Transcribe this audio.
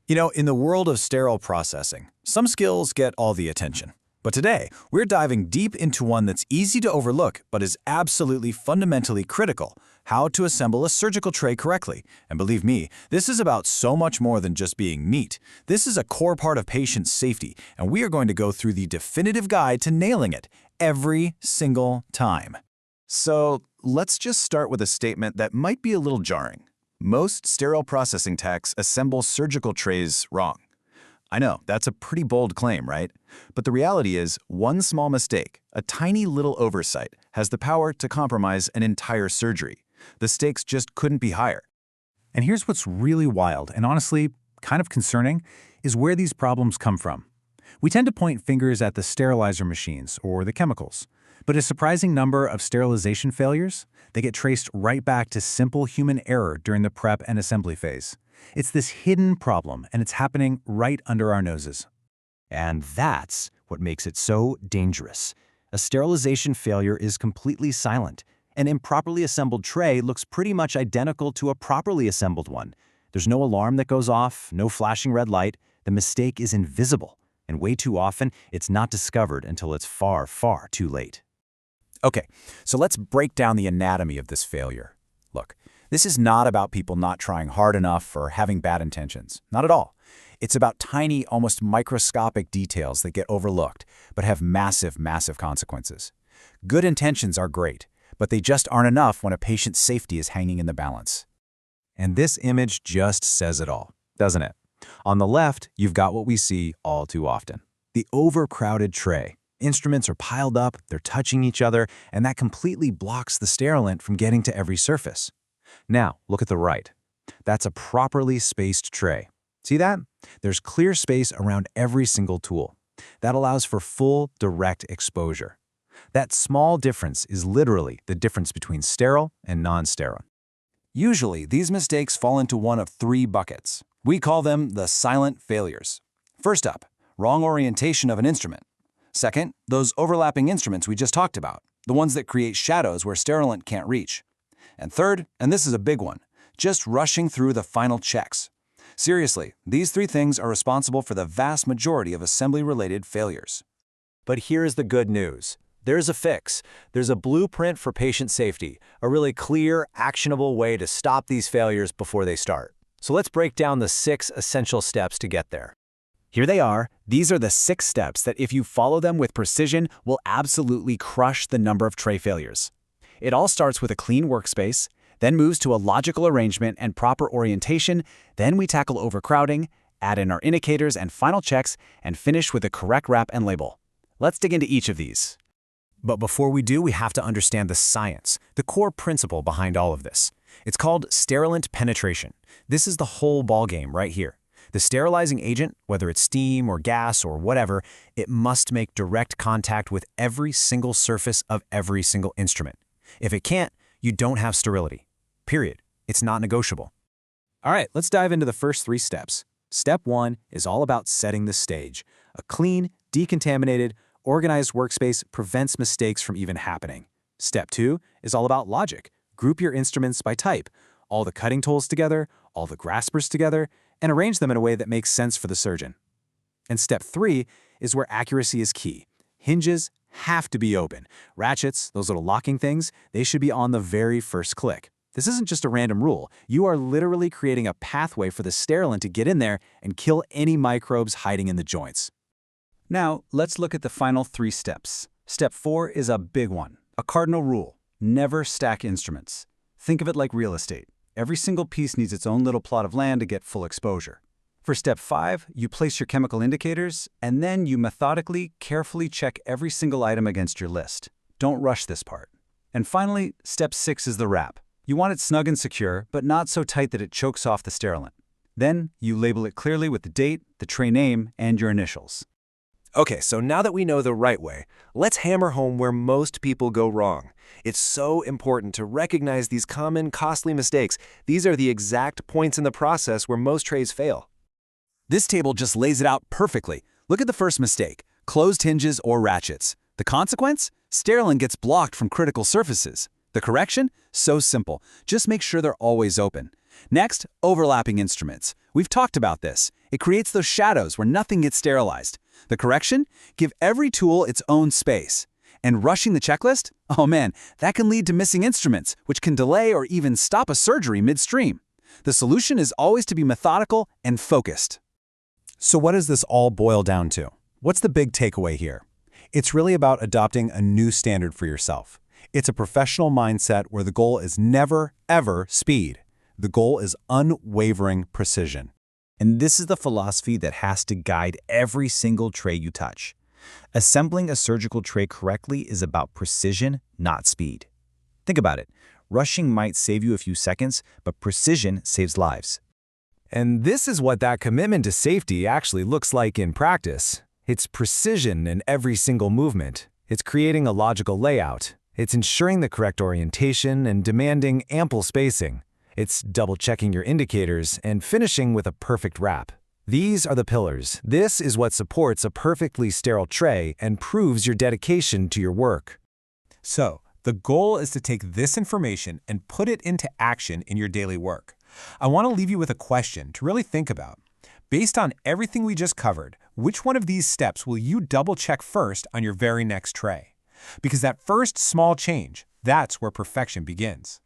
In the world of sterile processing, some skills get all the attention. But today, we're diving deep into one that's easy to overlook but is absolutely fundamentally critical: how to assemble a surgical tray correctly. And believe me, this is about so much more than just being neat. This is a core part of patient safety, and we are going to go through the definitive guide to nailing it every single time. So let's just start with a statement that might be a little jarring. Most sterile processing techs assemble surgical trays wrong. I know, that's a pretty bold claim, right? But the reality is, one small mistake, a tiny little oversight, has the power to compromise an entire surgery. The stakes just couldn't be higher. And here's what's really wild, and honestly, kind of concerning, is where these problems come from. We tend to point fingers at the sterilizer machines or the chemicals, but a surprising number of sterilization failures, they get traced right back to simple human error during the prep and assembly phase. It's this hidden problem, and it's happening right under our noses. And that's what makes it so dangerous. A sterilization failure is completely silent. An improperly assembled tray looks pretty much identical to a properly assembled one. There's no alarm that goes off, no flashing red light. The mistake is invisible, and way too often, it's not discovered until it's far, far too late. Okay, so let's break down the anatomy of this failure. Look, this is not about people not trying hard enough or having bad intentions. Not at all. It's about tiny, almost microscopic details that get overlooked, but have massive, massive consequences. Good intentions are great, but they just aren't enough when a patient's safety is hanging in the balance. And this image just says it all, doesn't it? On the left, you've got what we see all too often: the overcrowded tray. Instruments are piled up, they're touching each other, and that completely blocks the sterilant from getting to every surface. Now, look at the right. That's a properly spaced tray. See that? There's clear space around every single tool. That allows for full, direct exposure. That small difference is literally the difference between sterile and non-sterile. Usually, these mistakes fall into one of three buckets. We call them the silent failures. First up, wrong orientation of an instrument. Second, those overlapping instruments we just talked about, the ones that create shadows where sterilant can't reach. And third, and this is a big one, just rushing through the final checks. Seriously, these three things are responsible for the vast majority of assembly-related failures. But here's the good news. There's a fix. There's a blueprint for patient safety, a really clear, actionable way to stop these failures before they start. So let's break down the 6 essential steps to get there. Here they are. These are the 6 steps that, if you follow them with precision, will absolutely crush the number of tray failures. It all starts with a clean workspace, then moves to a logical arrangement and proper orientation, then we tackle overcrowding, add in our indicators and final checks, and finish with a correct wrap and label. Let's dig into each of these. But before we do, we have to understand the science, the core principle behind all of this. It's called sterilant penetration. This is the whole ballgame right here. The sterilizing agent, whether it's steam or gas or whatever, it must make direct contact with every single surface of every single instrument. If it can't, you don't have sterility. Period. It's not negotiable. All right, let's dive into the first 3 steps. Step 1 is all about setting the stage. A clean, decontaminated, organized workspace prevents mistakes from even happening. Step 2 is all about logic. Group your instruments by type, all the cutting tools together, all the graspers together, and arrange them in a way that makes sense for the surgeon. And step 3 is where accuracy is key. Hinges have to be open. Ratchets, those little locking things, they should be on the very first click. This isn't just a random rule. You are literally creating a pathway for the sterilant to get in there and kill any microbes hiding in the joints. Now, let's look at the final 3 steps. Step 4 is a big one, a cardinal rule: never stack instruments. Think of it like real estate. Every single piece needs its own little plot of land to get full exposure. For step 5, you place your chemical indicators, and then you methodically, carefully check every single item against your list. Don't rush this part. And finally, step 6 is the wrap. You want it snug and secure, but not so tight that it chokes off the sterilant. Then, you label it clearly with the date, the tray name, and your initials. Okay, so now that we know the right way, let's hammer home where most people go wrong. It's so important to recognize these common, costly mistakes. These are the exact points in the process where most trays fail. This table just lays it out perfectly. Look at the first mistake: closed hinges or ratchets. The consequence? Sterilant gets blocked from critical surfaces. The correction? So simple. Just make sure they're always open. Next, overlapping instruments. We've talked about this. It creates those shadows where nothing gets sterilized. The correction? Give every tool its own space. And rushing the checklist? Oh man, that can lead to missing instruments, which can delay or even stop a surgery midstream. The solution is always to be methodical and focused. So what does this all boil down to? What's the big takeaway here? It's really about adopting a new standard for yourself. It's a professional mindset where the goal is never, ever speed. The goal is unwavering precision. And this is the philosophy that has to guide every single tray you touch. Assembling a surgical tray correctly is about precision, not speed. Think about it. Rushing might save you a few seconds, but precision saves lives. And this is what that commitment to safety actually looks like in practice. It's precision in every single movement. It's creating a logical layout. It's ensuring the correct orientation and demanding ample spacing. It's double-checking your indicators and finishing with a perfect wrap. These are the pillars. This is what supports a perfectly sterile tray and proves your dedication to your work. So, the goal is to take this information and put it into action in your daily work. I want to leave you with a question to really think about. Based on everything we just covered, which one of these steps will you double-check first on your very next tray? Because that first small change, that's where perfection begins.